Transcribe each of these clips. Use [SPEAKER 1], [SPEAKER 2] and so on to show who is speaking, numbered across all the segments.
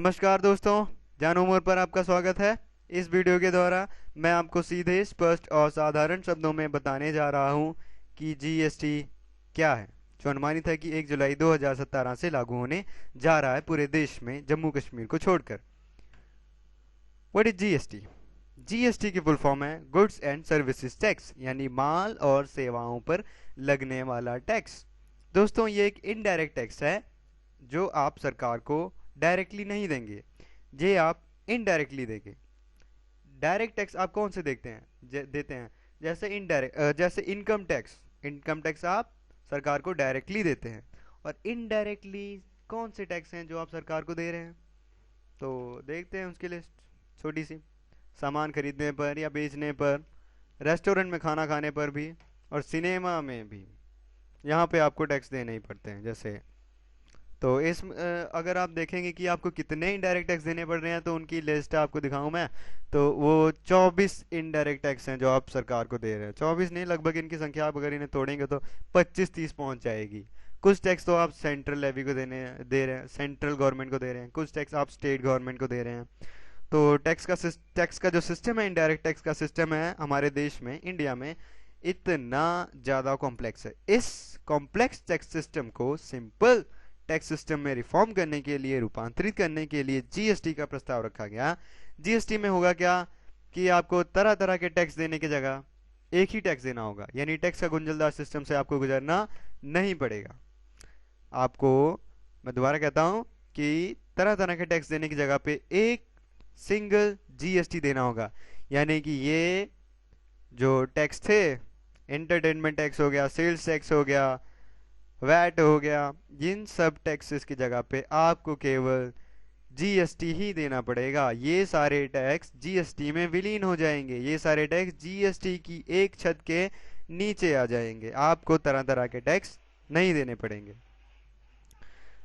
[SPEAKER 1] नमस्कार दोस्तों, जान उमर पर आपका स्वागत है। इस वीडियो के द्वारा मैं आपको सीधे स्पष्ट और साधारण शब्दों में बताने जा रहा हूं कि जीएसटी क्या है, जो अनुमानित है कि 1 जुलाई 2017 से लागू होने जा रहा है पूरे देश में, जम्मू कश्मीर को छोड़कर। What is GST? जीएसटी की फुल फॉर्म है गुड्स एंड सर्विसेज टैक्स, यानी माल और सेवाओं पर लगने वाला टैक्स। दोस्तों, ये एक इनडायरेक्ट टैक्स है जो आप सरकार को डायरेक्टली नहीं देंगे, ये आप इनडायरेक्टली देंगे। डायरेक्ट टैक्स आप कौन से देते हैं? जैसे इनडायरेक्ट, जैसे इनकम टैक्स। इनकम टैक्स आप सरकार को डायरेक्टली देते हैं। और इनडायरेक्टली कौन से टैक्स हैं जो आप सरकार को दे रहे हैं? तो देखते हैं उसकी लिस्ट। छोटी सी, सामान खरीदने पर या बेचने पर, रेस्टोरेंट में खाना खाने पर भी, और सिनेमा में भी यहाँ पे आपको टैक्स देने ही पड़ते हैं। जैसे तो अगर आप देखेंगे कि आपको कितने इनडायरेक्ट टैक्स देने पड़ रहे हैं, तो उनकी लिस्ट आपको दिखाऊं मैं। तो वो 24 इनडायरेक्ट टैक्स हैं जो आप सरकार को दे रहे हैं। 24 नहीं, लगभग इनकी संख्या आप अगर इन्हें तोड़ेंगे तो 25-30 पहुंच जाएगी। कुछ टैक्स तो आप सेंट्रल लेवी को दे रहे हैं, सेंट्रल गवर्नमेंट को दे रहे हैं। कुछ टैक्स आप स्टेट गवर्नमेंट को दे रहे हैं। तो टैक्स का जो सिस्टम है, इनडायरेक्ट टैक्स का सिस्टम है हमारे देश में, इंडिया में, इतना ज़्यादा कॉम्प्लेक्स है। इस कॉम्प्लेक्स टैक्स सिस्टम को सिंपल टैक्स सिस्टम में रिफॉर्म करने के लिए, रूपांतरित करने के लिए जीएसटी का प्रस्ताव रखा गया। जीएसटी में होगा क्या कि आपको तरह तरह के टैक्स देने की जगह एक ही टैक्स देना होगा, यानी टैक्स का गुंजलदार सिस्टम से आपको गुजरना नहीं पड़ेगा। आपको, मैं दोबारा कहता हूं, कि तरह तरह के टैक्स देने की जगह पे एक सिंगल जीएसटी देना होगा। यानी कि ये जो टैक्स थे, एंटरटेनमेंट टैक्स हो गया, सेल्स टैक्स हो गया, वैट हो गया, इन सब टैक्सेस की जगह पे आपको केवल जीएसटी ही देना पड़ेगा। ये सारे टैक्स जीएसटी में विलीन हो जाएंगे। ये सारे टैक्स जीएसटी की एक छत के नीचे आ जाएंगे। आपको तरह तरह के टैक्स नहीं देने पड़ेंगे।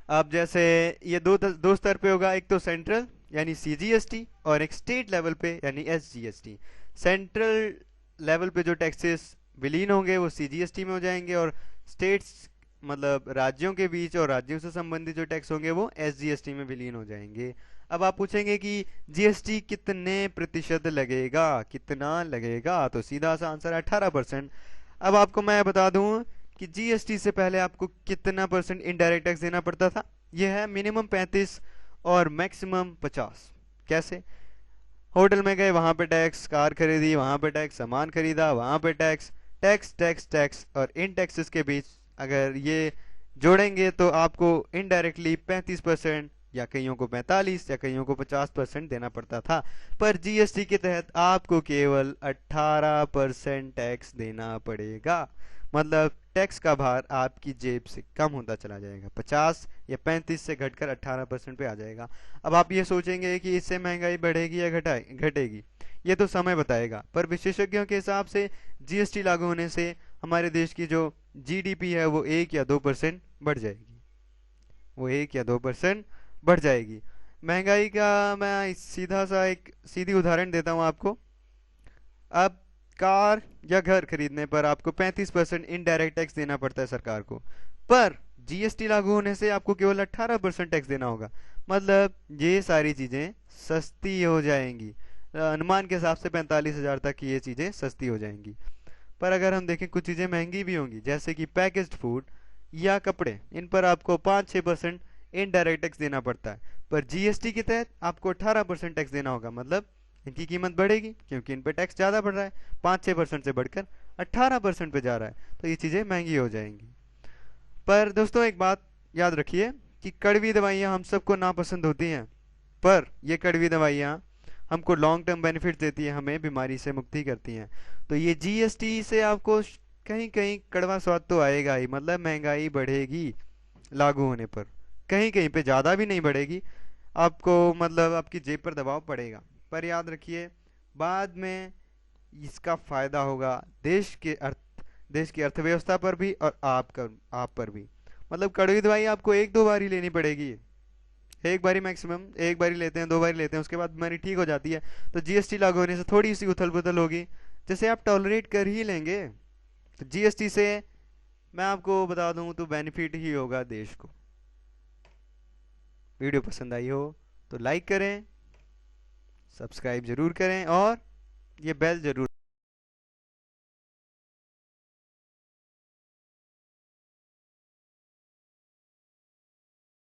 [SPEAKER 1] अब जैसे ये दो स्तर पे होगा, एक तो सेंट्रल यानी सीजीएसटी, और एक स्टेट लेवल पे यानी एसजीएसटी। सेंट्रल लेवल पे जो टैक्सेस विलीन होंगे वो सीजीएसटी में हो जाएंगे, और स्टेट्स मतलब राज्यों के बीच और राज्यों से संबंधित जो टैक्स होंगे वो एसजीएसटी में विलीन हो जाएंगे। अब आप पूछेंगे कि जीएसटी कितने प्रतिशत लगेगा, कितना लगेगा? तो सीधा सा आंसर है 18%। अब आपको मैं बता दूं कि जीएसटी से पहले आपको कितना परसेंट इनडायरेक्ट टैक्स देना पड़ता था। यह है मिनिमम 35 और मैक्सिमम 50। कैसे? होटल में गए, वहां पे टैक्स, कार खरीदी, वहां पे टैक्स, सामान खरीदा, वहां पे टैक्स, टैक्स टैक्स टैक्स, और इन टैक्सेस के बीच अगर ये जोड़ेंगे तो आपको इनडायरेक्टली 35% या कईयों को 45 या कईयों को 50% देना पड़ता था। पर जीएसटी के तहत आपको केवल 18% टैक्स देना पड़ेगा। मतलब टैक्स का भार आपकी जेब से कम होता चला जाएगा, 50 या 35 से घटकर 18% पे आ जाएगा। अब आप ये सोचेंगे कि इससे महंगाई बढ़ेगी या घटेगी। ये तो समय बताएगा, पर विशेषज्ञों के हिसाब से जीएसटी लागू होने से हमारे देश की जो जीडीपी है वो 1 या 2% बढ़ जाएगी। वो 1 या 2% बढ़ जाएगी। महंगाई का मैं एक सीधी उदाहरण देता हूँ आपको। अब कार या घर खरीदने पर आपको 35% इनडायरेक्ट टैक्स देना पड़ता है सरकार को, पर जीएसटी लागू होने से आपको केवल 18% टैक्स देना होगा। मतलब ये सारी चीज़ें सस्ती हो जाएंगी। अनुमान के हिसाब से 45,000 तक की ये चीज़ें सस्ती हो जाएंगी। पर अगर हम देखें, कुछ चीज़ें महंगी भी होंगी, जैसे कि पैकेज्ड फूड या कपड़े। इन पर आपको 5-6% इनडायरेक्ट टैक्स देना पड़ता है, पर जीएसटी के तहत आपको 18% टैक्स देना होगा। मतलब इनकी कीमत बढ़ेगी क्योंकि इन पर टैक्स ज़्यादा बढ़ रहा है, 5-6% से बढ़कर 18% पे जा रहा है, तो ये चीज़ें महंगी हो जाएंगी। पर दोस्तों, एक बात याद रखिए कि कड़वी दवाइयाँ हम सबको नापसंद होती हैं, पर ये कड़वी दवाइयाँ हमको लॉन्ग टर्म बेनिफिट देती है, हमें बीमारी से मुक्ति करती हैं। तो ये जीएसटी से आपको कहीं कहीं कड़वा स्वाद तो आएगा ही। मतलब महंगाई बढ़ेगी लागू होने पर, कहीं कहीं पे ज़्यादा भी नहीं बढ़ेगी। आपको मतलब आपकी जेब पर दबाव पड़ेगा, पर याद रखिए बाद में इसका फायदा होगा देश की अर्थव्यवस्था पर भी, और आप पर भी। मतलब कड़वी दवाई आपको 1-2 बार ही लेनी पड़ेगी। एक बारी मैक्सिमम, एक बारी लेते हैं, 2 बारी लेते हैं, उसके बाद बीमारी ठीक हो जाती है। तो जीएसटी लागू होने से थोड़ी सी उथल पुथल होगी, जैसे आप टॉलरेट कर ही लेंगे। तो जीएसटी से मैं आपको बता दूं तो बेनिफिट ही होगा देश को। वीडियो पसंद आई हो तो लाइक करें, सब्सक्राइब ज़रूर करें और ये बेल ज़रूर